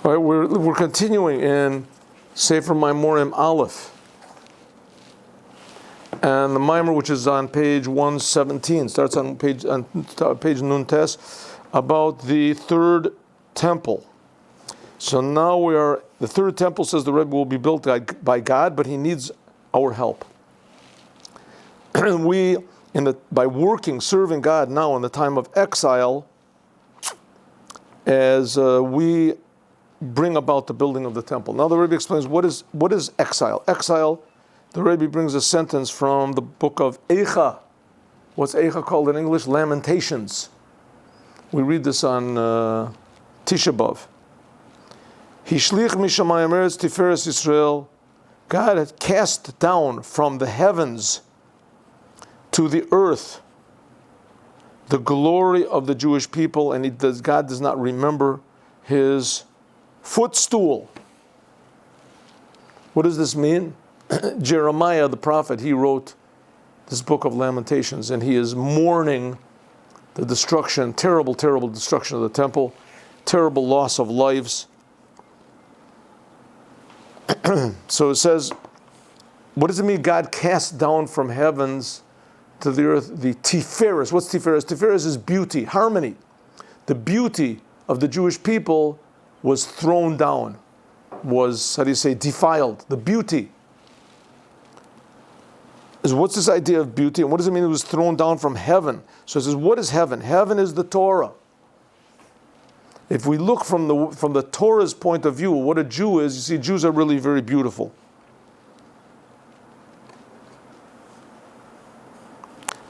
All right, we're continuing in Sefer Maimorim Aleph. And the Maimer, which is on page 117, starts on page Nun Tes, about the third temple. So now the third temple, says the Rebbe, will be built by God, but he needs our help. We, by working, serving God now in the time of exile, as we bring about the building of the temple. Now the Rebbe explains what is exile. Exile, the Rebbe brings a sentence from the book of Eicha. What's Eicha called in English? Lamentations. We read this on Tisha B'Av. Hishlich mishamayim eretz tiferes Yisrael. God had cast down from the heavens to the earth the glory of the Jewish people, and God does not remember his footstool. What does this mean? Jeremiah, the prophet, he wrote this book of Lamentations, and he is mourning the destruction, terrible, terrible destruction of the temple, terrible loss of lives. So it says, what does it mean God cast down from heavens to the earth the Tiferes? What's Tiferes? Tiferes is beauty, harmony. The beauty of the Jewish people was thrown down, was, defiled. The beauty. What's this idea of beauty? And what does it mean it was thrown down from heaven? So it says, what is heaven? Heaven is the Torah. If we look from the Torah's point of view, what a Jew is, you see, Jews are really very beautiful.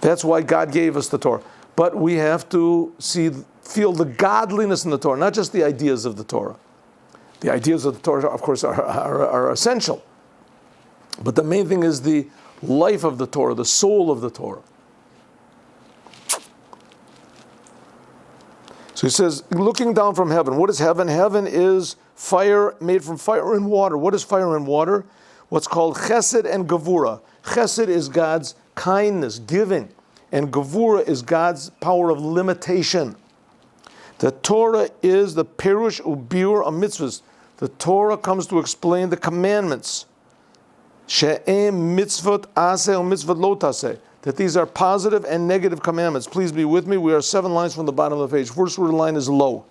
That's why God gave us the Torah. But we have to feel the godliness in the Torah, not just the ideas of the Torah. The ideas of the Torah, of course, are essential. But the main thing is the life of the Torah, the soul of the Torah. So he says, looking down from heaven. What is heaven? Heaven is fire made from fire and water. What is fire and water? What's called chesed and gevura. Chesed is God's kindness, giving. And gevura is God's power of limitation. The Torah is the perush ubiur mitzvahs. The Torah comes to explain the commandments. She'em mitzvot aseh u'mitzvot lo taseh. That these are positive and negative commandments. Please be with me. We are 7 lines from the bottom of the page. First word line is lo.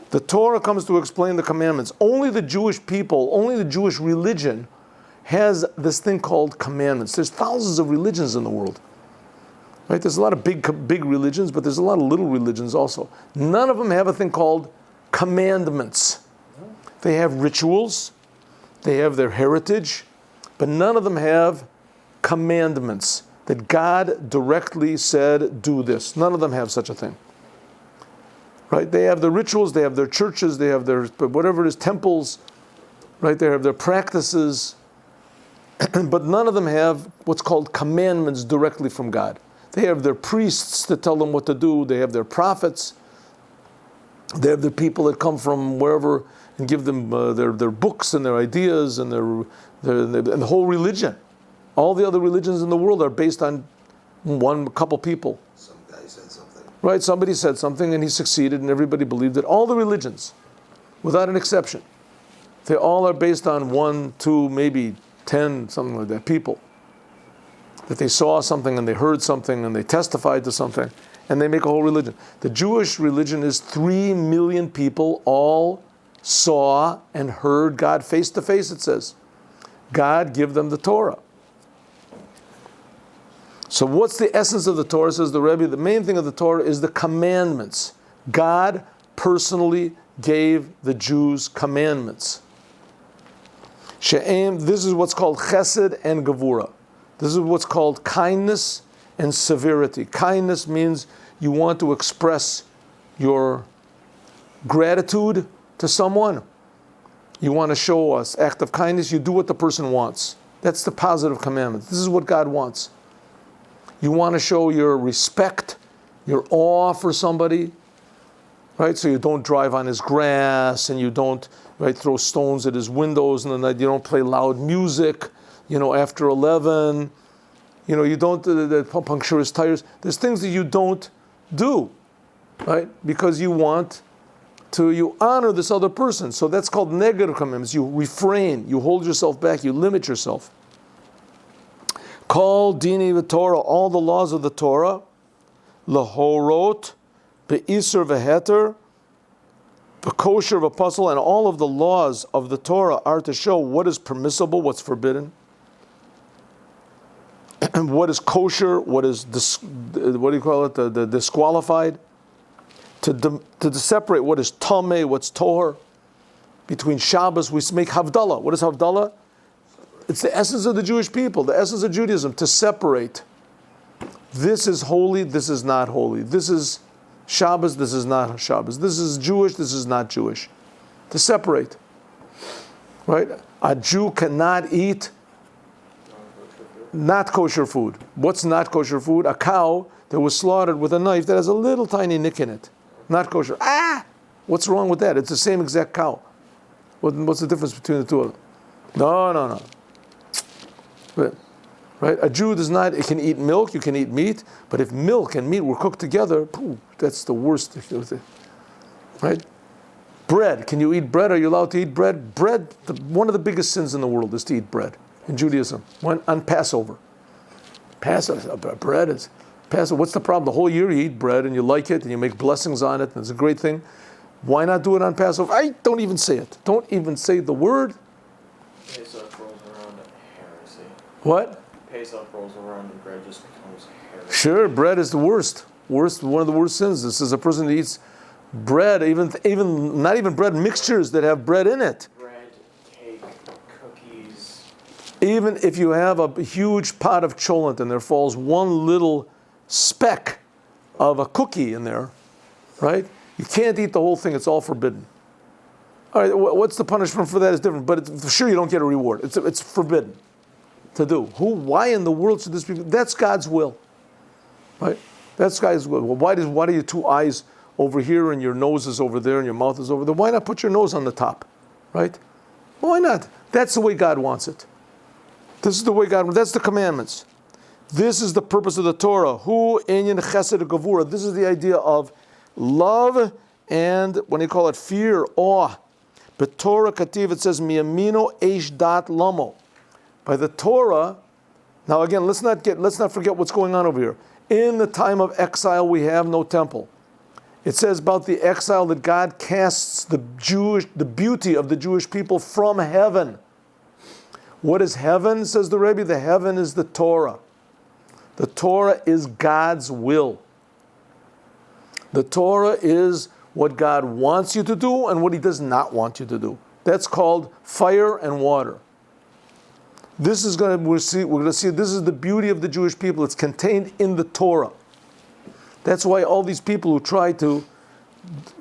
The Torah comes to explain the commandments. Only the Jewish people, only the Jewish religion has this thing called commandments. There's thousands of religions in the world. Right? There's a lot of big religions, but there's a lot of little religions also. None of them have a thing called commandments. They have rituals, they have their heritage, but none of them have commandments that God directly said, do this. None of them have such a thing. Right? They have their rituals, they have their churches, they have their, whatever it is, temples, right? They have their practices, but none of them have what's called commandments directly from God. They have their priests that tell them what to do. They have their prophets. They have the people that come from wherever and give them their books and their ideas and and the whole religion. All the other religions in the world are based on couple people. Some guy said something. Right, somebody said something and he succeeded and everybody believed it. All the religions, without an exception, they all are based on 1, 2, maybe 10, something like that, people. That they saw something and they heard something and they testified to something and they make a whole religion. The Jewish religion is 3 million people all saw and heard God face to face, it says. God give them the Torah. So what's the essence of the Torah, says the Rebbe? The main thing of the Torah is the commandments. God personally gave the Jews commandments. She'em, this is what's called chesed and gevura. This is what's called kindness and severity. Kindness means you want to express your gratitude to someone. You want to show us act of kindness. You do what the person wants. That's the positive commandment. This is what God wants. You want to show your respect, your awe for somebody, right? So you don't drive on his grass and you don't throw stones at his windows and then you don't play loud music, after 11. You don't puncture his tires. There's things that you don't do, right? Because you want you honor this other person. So that's called negative commandments. You refrain, you hold yourself back, you limit yourself. Kol dini v'Torah, all the laws of the Torah, lahorot, be'isur v'heter, b'kosher v'pasul, and all of the laws of the Torah are to show what is permissible, what's forbidden, and what is kosher, what is the disqualified, to separate what is tameh, what's tohar. Between Shabbos, we make Havdalah. What is Havdalah? It's the essence of the Jewish people, the essence of Judaism, to separate. This is holy, this is not holy. This is Shabbos, this is not Shabbos. This is Jewish, this is not Jewish. To separate. Right? A Jew cannot eat not kosher food. What's not kosher food? A cow that was slaughtered with a knife that has a little tiny nick in it. Not kosher. What's wrong with that? It's the same exact cow. What's the difference between the two of them? No. Right? A Jew does not, it can eat milk, you can eat meat, but if milk and meat were cooked together, that's the worst. Right? Bread, can you eat bread? Are you allowed to eat bread? Bread, one of the biggest sins in the world is to eat bread in Judaism. On Passover. Bread is, Passover, what's the problem? The whole year you eat bread and you like it and you make blessings on it and it's a great thing. Why not do it on Passover? Don't even say it. Don't even say the word. Pesach rolls around heresy. What? Pesach rolls around and bread just becomes heresy. Sure, bread is the worst. One of the worst sins. This is a person that eats bread, even not even bread mixtures that have bread in it. Bread, cake, cookies. Even if you have a huge pot of cholent and there falls one little speck of a cookie in there, right? You can't eat the whole thing. It's all forbidden. All right, what's the punishment for that is different, but for sure you don't get a reward. It's forbidden to do. Why in the world should this be? That's God's will, right? That's God's will. Well, why are your two eyes over here and your nose is over there and your mouth is over there? Why not put your nose on the top, right? Why not? That's the way God wants it. This is the way God wants it. That's the commandments. This is the purpose of the Torah. Hu inyan chesed gavura. This is the idea of love and, when you call it, fear, awe. But Torah kativ, it says, miyamino eish dat lamo. By the Torah, now again, let's not forget what's going on over here. In the time of exile, we have no temple. It says about the exile that God casts the beauty of the Jewish people from heaven. What is heaven, says the Rebbe? The heaven is the Torah. The Torah is God's will. The Torah is what God wants you to do and what He does not want you to do. That's called fire and water. We're going to see this is the beauty of the Jewish people. It's contained in the Torah. That's why all these people who try to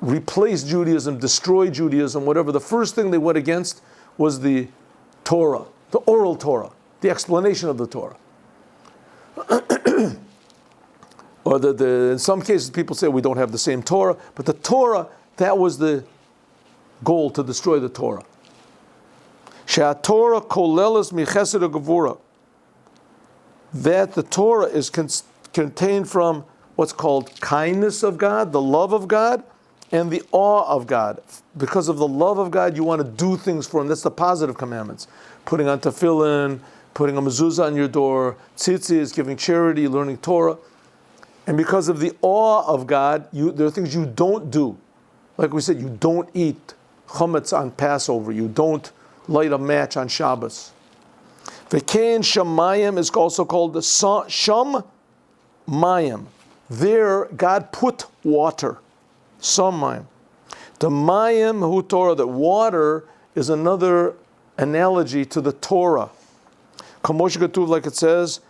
replace Judaism, destroy Judaism, whatever, the first thing they went against was the Torah, the oral Torah, the explanation of the Torah. Or in some cases people say we don't have the same Torah, but the Torah, that was the goal, to destroy the Torah. She'atorah kolelas michesed gevura. That the Torah is contained from what's called kindness of God, the love of God, and the awe of God. Because of the love of God, you want to do things for Him. That's the positive commandments. Putting on tefillin, putting a mezuzah on your door, tzitzis, giving charity, learning Torah. And because of the awe of God, there are things you don't do. Like we said, you don't eat chametz on Passover. You don't light a match on Shabbos. V'kein shamayim is also called the sham mayim. There, God put water. Shamayim. The mayim hu Torah, that water is another analogy to the Torah. Kamosh Katuv, like it says,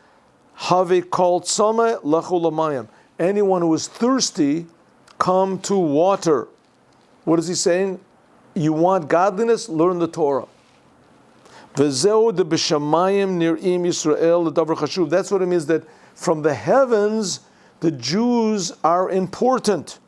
Have called Sama Lachulamayim. Anyone who is thirsty, come to water. What is he saying? You want godliness? Learn the Torah. V'zeu de b'shamayim nir'im Yisrael l'davar chashuv. That's what it means, that from the heavens, the Jews are important.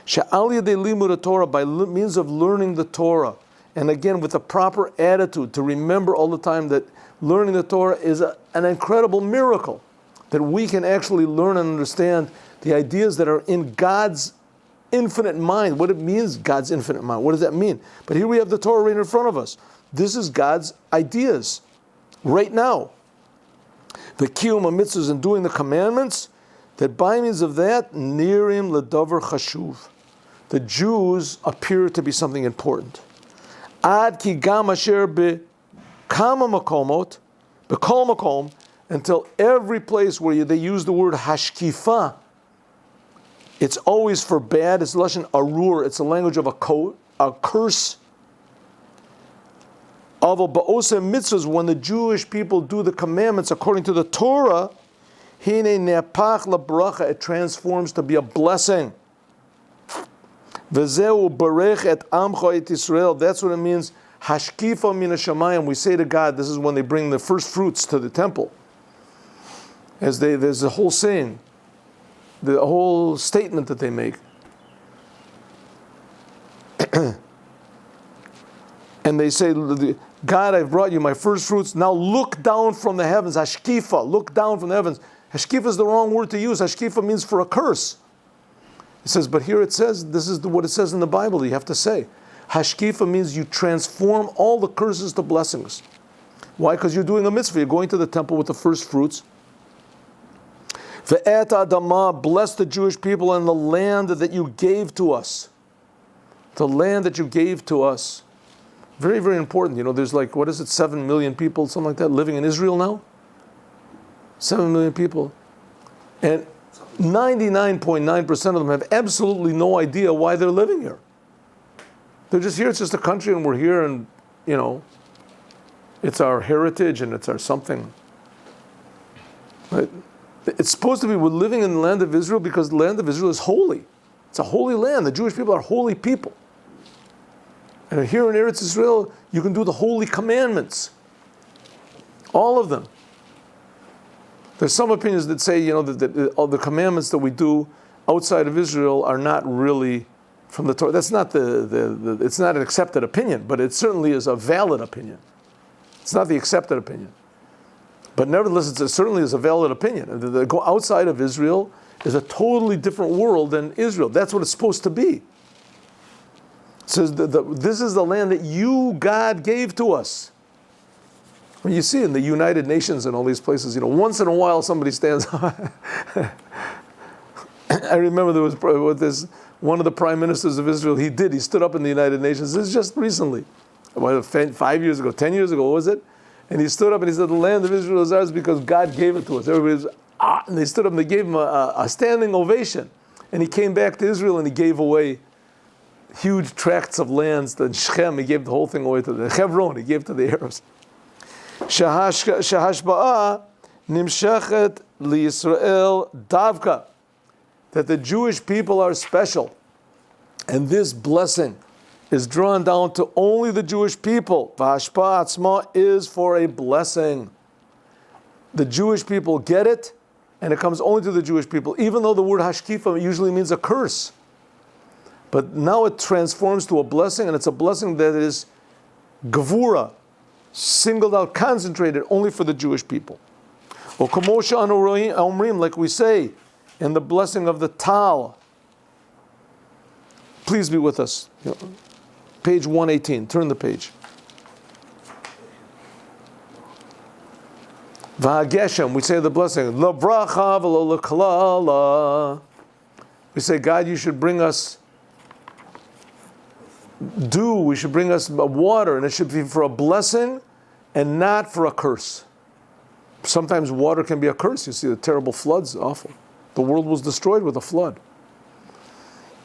She'al yedei limud Torah, by means of learning the Torah. And again, with a proper attitude, to remember all the time that learning the Torah is an incredible miracle, that we can actually learn and understand the ideas that are in God's infinite mind. What it means, God's infinite mind. What does that mean? But here we have the Torah right in front of us. This is God's ideas right now. The kiyum mitzvahs and doing the commandments, that by means of that, nirim ledavar chashuv. The Jews appear to be something important. Ad ki gam asher be kama makomot, bekol makom, until every place where they use the word hashkifa, it's always for bad. It's lashon arur. It's a language of a curse. Aval ba'oseh mitzvahs, when the Jewish people do the commandments according to the Torah, hine ne'apach labracha, it transforms to be a blessing. V'zeu barech et amcha et Yisrael. That's what it means. Hashkifa min hashamayim. We say to God, this is when they bring the first fruits to the temple. There's a whole saying, the whole statement that they make. And they say, God, I've brought you my first fruits. Now look down from the heavens. Hashkifa, look down from the heavens. Hashkifa is the wrong word to use. Hashkifa means for a curse. It says, but here it says, this is what it says in the Bible, you have to say. Hashkifa means you transform all the curses to blessings. Why? Because you're doing a mitzvah. You're going to the temple with the first fruits. Ve'et adamah, bless the Jewish people and the land that you gave to us. The land that you gave to us. Very, very important. You know, there's 7 million people, something like that, living in Israel now? 7 million people. And 99.9% of them have absolutely no idea why they're living here. They're just here, it's just a country and we're here and, it's our heritage and it's our something. Right? It's supposed to be we're living in the land of Israel because the land of Israel is holy. It's a holy land. The Jewish people are holy people. And here in Eretz Israel, you can do the holy commandments. All of them. There's some opinions that say, that all the commandments that we do outside of Israel are not really from the Torah. That's not it's not an accepted opinion, but it certainly is a valid opinion. It's not the accepted opinion. But nevertheless, it certainly is a valid opinion. To go outside of Israel is a totally different world than Israel. That's what it's supposed to be. It says, this is the land that you, God, gave to us. When you see in the United Nations and all these places, once in a while somebody stands up. I remember there was one of the prime ministers of Israel, he stood up in the United Nations. This is just recently. 5 years ago, 10 years ago, what was it? And he stood up and he said, the land of Israel is ours because God gave it to us. Everybody was, and they stood up and they gave him a standing ovation. And he came back to Israel and he gave away huge tracts of lands. To Shechem, he gave the whole thing away to the Hebron, he gave to the Arabs. Shahashba'a nimshachet liYisrael davka, that the Jewish people are special, and this blessing is drawn down to only the Jewish people. V'hashpa atzma is for a blessing. The Jewish people get it, and it comes only to the Jewish people, even though the word hashkifa usually means a curse. But now it transforms to a blessing, and it's a blessing that is gevura, singled out, concentrated only for the Jewish people. Or kamosha omrim, like we say in the blessing of the Tal. Please be with us. Page 118. Turn the page. V'hageshem, we say the blessing. L'bracha v'lo l'klala. We say, God, you should bring us dew, we should bring us water, and it should be for a blessing and not for a curse. Sometimes water can be a curse. You see the terrible floods, awful. The world was destroyed with a flood.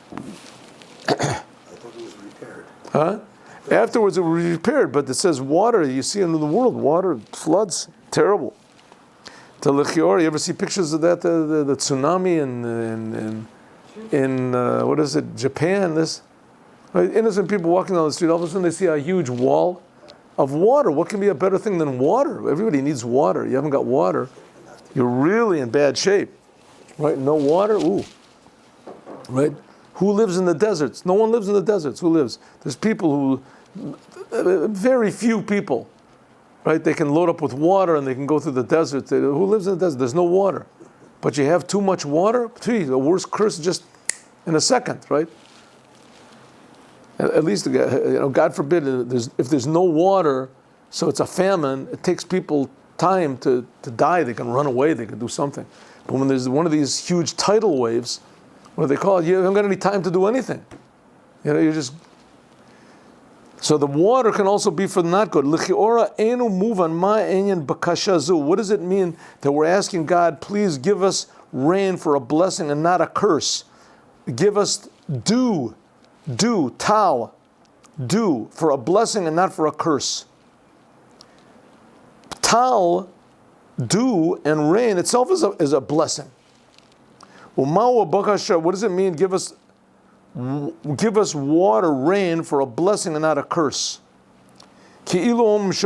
I thought it was repaired. Huh? Afterwards it was repaired, but it says water, you see in the world, water, floods, terrible. You ever see pictures of that, the tsunami in what is it, Japan, this? Right? Innocent people walking down the street, all of a sudden they see a huge wall of water. What can be a better thing than water? Everybody needs water. You haven't got water, you're really in bad shape. Right? No water? Ooh. Right? Who lives in the deserts? No one lives in the deserts. Who lives? There's people very few people, right? They can load up with water and they can go through the desert. Who lives in the desert? There's no water. But you have too much water? Gee, the worst curse is just in a second, right? At least, God forbid, if there's no water, so it's a famine, it takes people time to die. They can run away, they can do something. But when there's one of these huge tidal waves, what do they call it? You haven't got any time to do anything. You're just... So the water can also be for the not good. What does it mean that we're asking God, please give us rain for a blessing and not a curse? Give us dew, tal, dew, for a blessing and not for a curse. Tal, dew, and rain itself is a blessing. What does it mean? Give us water, rain, for a blessing and not a curse. It's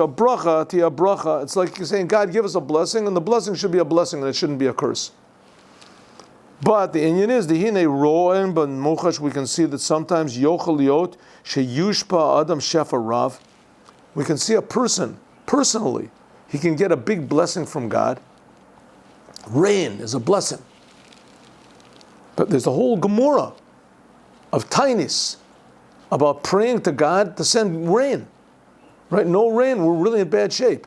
like you're saying, God, give us a blessing, and the blessing should be a blessing, and it shouldn't be a curse. But the inyan is, we can see that sometimes we can see a person, personally, he can get a big blessing from God. Rain is a blessing. But there's a whole Gemara of tainis about praying to God to send rain. Right? No rain, we're really in bad shape.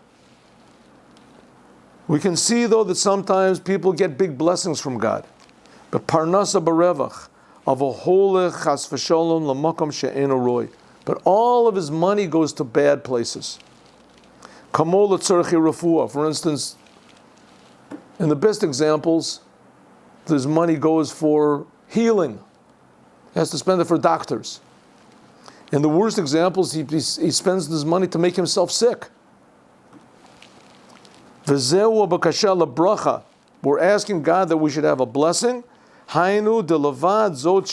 We can see, though, that sometimes people get big blessings from God. But parnasa barevach of a hole chas v'shalom l'makom she'eno roy. But all of his money goes to bad places. Kamol l'tzorchi refuah. For instance, in the best examples, his money goes for healing. He has to spend it for doctors. In the worst examples, he spends his money to make himself sick. V'zeu b'kasha lebracha. We're asking God that we should have a blessing. Hainu delavad zot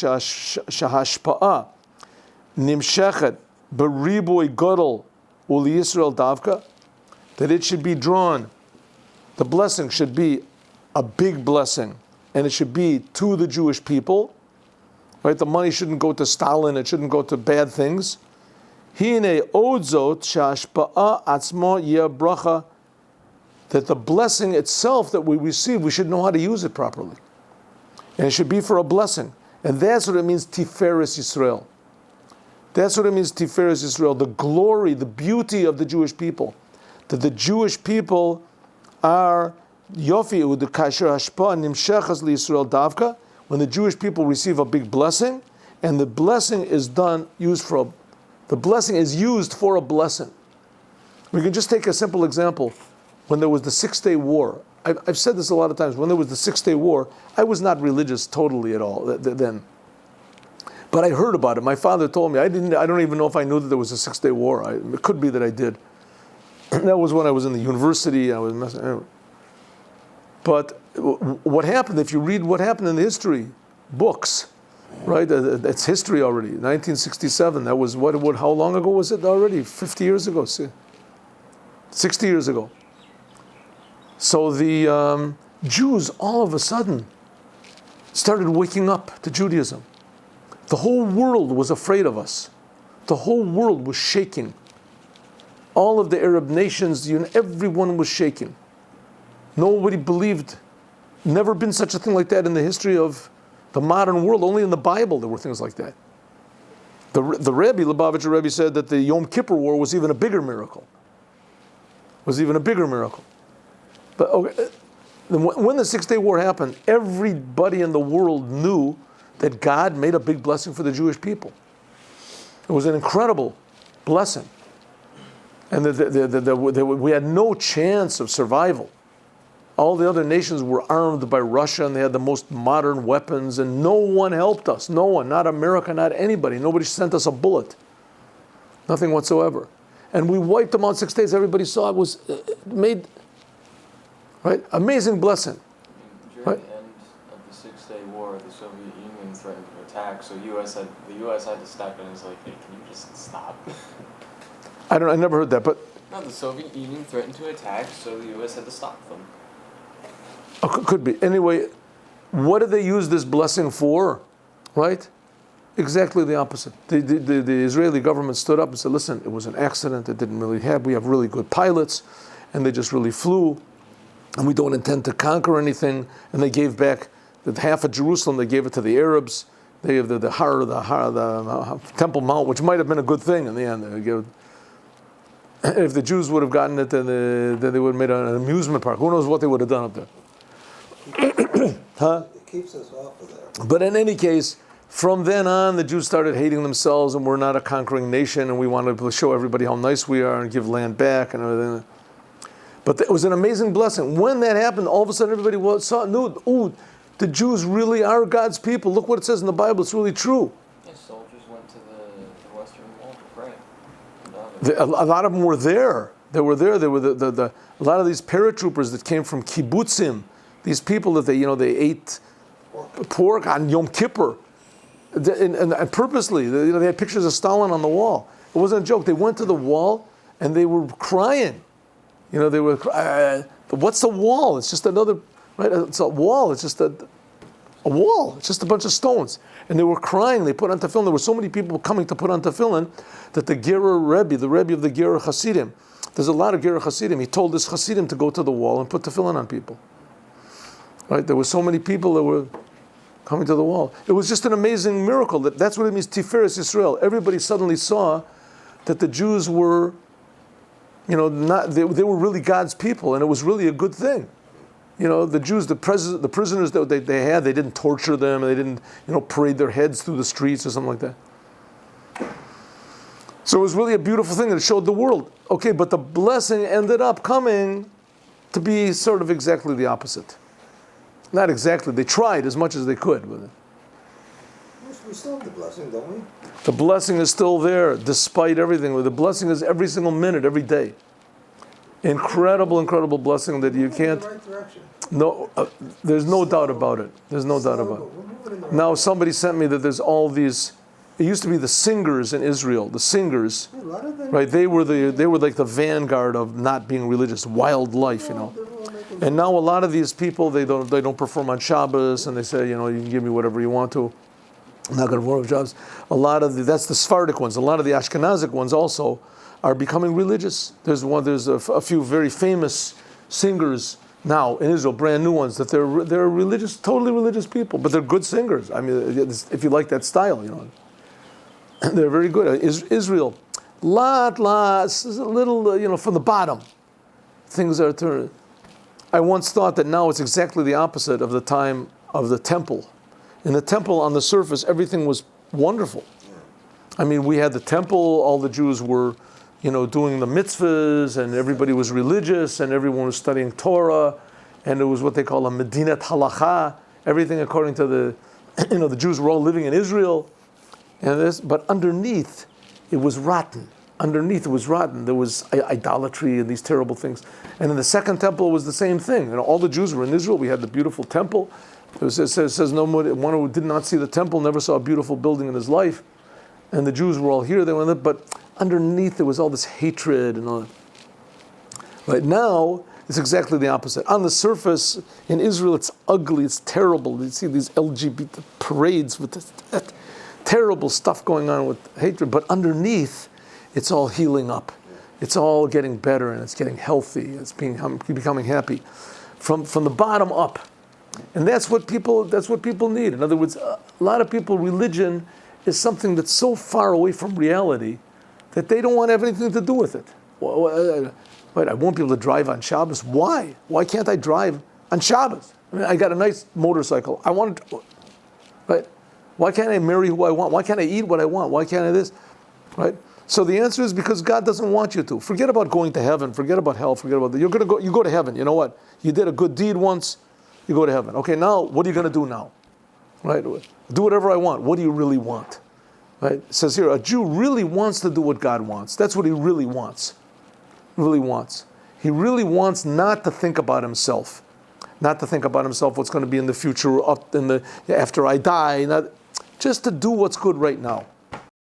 shahashpa'a nimshechet beriboy gadol uli Yisrael davka. That it should be drawn. The blessing should be a big blessing, and it should be to the Jewish people. Right? The money shouldn't go to Stalin. It shouldn't go to bad things. Hine odzot shashpa'a atzmo yeh bracha. That the blessing itself that we receive, we should know how to use it properly, and it should be for a blessing. And that's what it means, Tiferes Yisrael. That's what it means, Tiferes Yisrael. The glory, the beauty of the Jewish people. That the Jewish people are Yofi the kasher hashpa nimshechas liYisrael davka. When the Jewish people receive a big blessing, and the blessing is used for a blessing. We can just take a simple example. When there was the 6-Day War, I've said this a lot of times. When there was the 6-Day War, I was not religious totally at all then, but I heard about it. My father told me. I don't even know if I knew that there was a 6-Day War. It could be that I did. That was when I was in the university. I was messing. Anyway. But what happened, if you read what happened in the history books, right? It's history already. 1967. That was how long ago was it already? 50 years ago. 60 years ago. So the Jews all of a sudden started waking up to Judaism. The whole world was afraid of us. The whole world was shaking. All of the Arab nations, everyone was shaking. Nobody believed. Never been such a thing like that in the history of the modern world. Only in the Bible there were things like that. The Rebbe, Lubavitcher Rebbe, said that the Yom Kippur War was even a bigger miracle. But okay, when the 6-Day War happened, everybody in the world knew that God made a big blessing for the Jewish people. It was an incredible blessing. And we had no chance of survival. All the other nations were armed by Russia, and they had the most modern weapons, and no one helped us. No one, not America, not anybody. Nobody sent us a bullet. Nothing whatsoever. And we wiped them out 6 days. Everybody saw it was made, right? Amazing blessing. During right? the end of the 6-Day War, the Soviet Union threatened to attack, so the U.S. had to step in and was like, hey, can you just stop? I never heard that, but... No, the Soviet Union threatened to attack, so the U.S. had to stop them. Could be. Anyway, what did they use this blessing for? Right? Exactly the opposite. The Israeli government stood up and said, listen, it was an accident. It didn't really happen. We have really good pilots, and they just really flew, and we don't intend to conquer anything. And they gave back half of Jerusalem. They gave it to the Arabs. They have the Temple Mount, which might have been a good thing in the end. If the Jews would have gotten it, then they would have made an amusement park. Who knows what they would have done up there? Huh? It keeps us off of there. But in any case, from then on, the Jews started hating themselves, and we're not a conquering nation, and we wanted to show everybody how nice we are and give land back and everything. But it was an amazing blessing. When that happened, all of a sudden everybody knew, ooh, the Jews really are God's people. Look what it says in the Bible. It's really true. Yeah, soldiers went to the Western Wall to pray. A lot of them were there. They were there. They were a lot of these paratroopers that came from kibbutzim. These people that they ate pork on Yom Kippur, and purposely. They had pictures of Stalin on the wall. It wasn't a joke. They went to the wall and they were crying. They were. What's the wall? It's just another. Right? It's a wall. It's just a wall. It's just a bunch of stones. And they were crying. They put on tefillin. There were so many people coming to put on tefillin that the Gerer Rebbe, the Rebbe of the Gerer Chassidim, there's a lot of Gerer Chassidim. He told this Chassidim to go to the wall and put tefillin on people. Right? There were so many people that were coming to the wall. It was just an amazing miracle. That's what it means, Tiferes Yisrael. Everybody suddenly saw that the Jews were, they were really God's people, and it was really a good thing. The Jews, the prisoners that they had, they didn't torture them, and they didn't, parade their heads through the streets or something like that. So it was really a beautiful thing that it showed the world. Okay, but the blessing ended up coming to be sort of exactly the opposite. Not exactly. They tried as much as they could with it. We still have the blessing, don't we? The blessing is still there, despite everything. The blessing is every single minute, every day. Incredible, incredible blessing that you can't. We're moving in the right direction. No, there's no doubt about it. There's no doubt about it. We're moving in the right Now somebody sent me that there's all these. It used to be the singers in Israel. The singers, direction. A lot of them. right? They were like the vanguard of not being religious, wildlife, They're all making And now a lot of these people they don't perform on Shabbos, and they say you can give me whatever you want to. I'm not going to perform on Shabbos. That's the Sephardic ones. A lot of the Ashkenazic ones also are becoming religious. There's a few very famous singers now in Israel, brand new ones that they're religious, totally religious people, but they're good singers. I mean, if you like that style, they're very good. Israel, a little, from the bottom, things are turning. I once thought that now it's exactly the opposite of the time of the temple. In the temple, on the surface, everything was wonderful. I mean, we had the temple, all the Jews were, doing the mitzvahs, and everybody was religious, and everyone was studying Torah, and it was what they call a Medinat Halacha, everything according to the Jews were all living in Israel, but underneath, it was rotten. Underneath it was rotten. There was idolatry and these terrible things. And in the second temple, it was the same thing. All the Jews were in Israel. We had the beautiful temple. It says no one who did not see the temple never saw a beautiful building in his life. And the Jews were all here. They were in it, but underneath there was all this hatred and all that. Right now, it's exactly the opposite. On the surface, in Israel, it's ugly. It's terrible. You see these LGBT parades with that terrible stuff going on with hatred. But underneath, it's all healing up. It's all getting better, and it's getting healthy. It's becoming happy, from the bottom up, and that's what people need. In other words, a lot of people, religion is something that's so far away from reality that they don't want to have anything to do with it. Right? I won't be able to drive on Shabbos. Why? Why can't I drive on Shabbos? I mean, I got a nice motorcycle. I want to, right? Why can't I marry who I want? Why can't I eat what I want? Why can't I this? Right? So the answer is because God doesn't want you to. Forget about going to heaven. Forget about hell. Forget about that. You go to heaven. You know what? You did a good deed once. You go to heaven. Okay, now what are you going to do now? Right? Do whatever I want. What do you really want? Right? It says here, a Jew really wants to do what God wants. That's what he really wants. Really wants. He really wants not to think about himself. Not to think about himself, what's going to be in the future, after I die. Just to do what's good right now.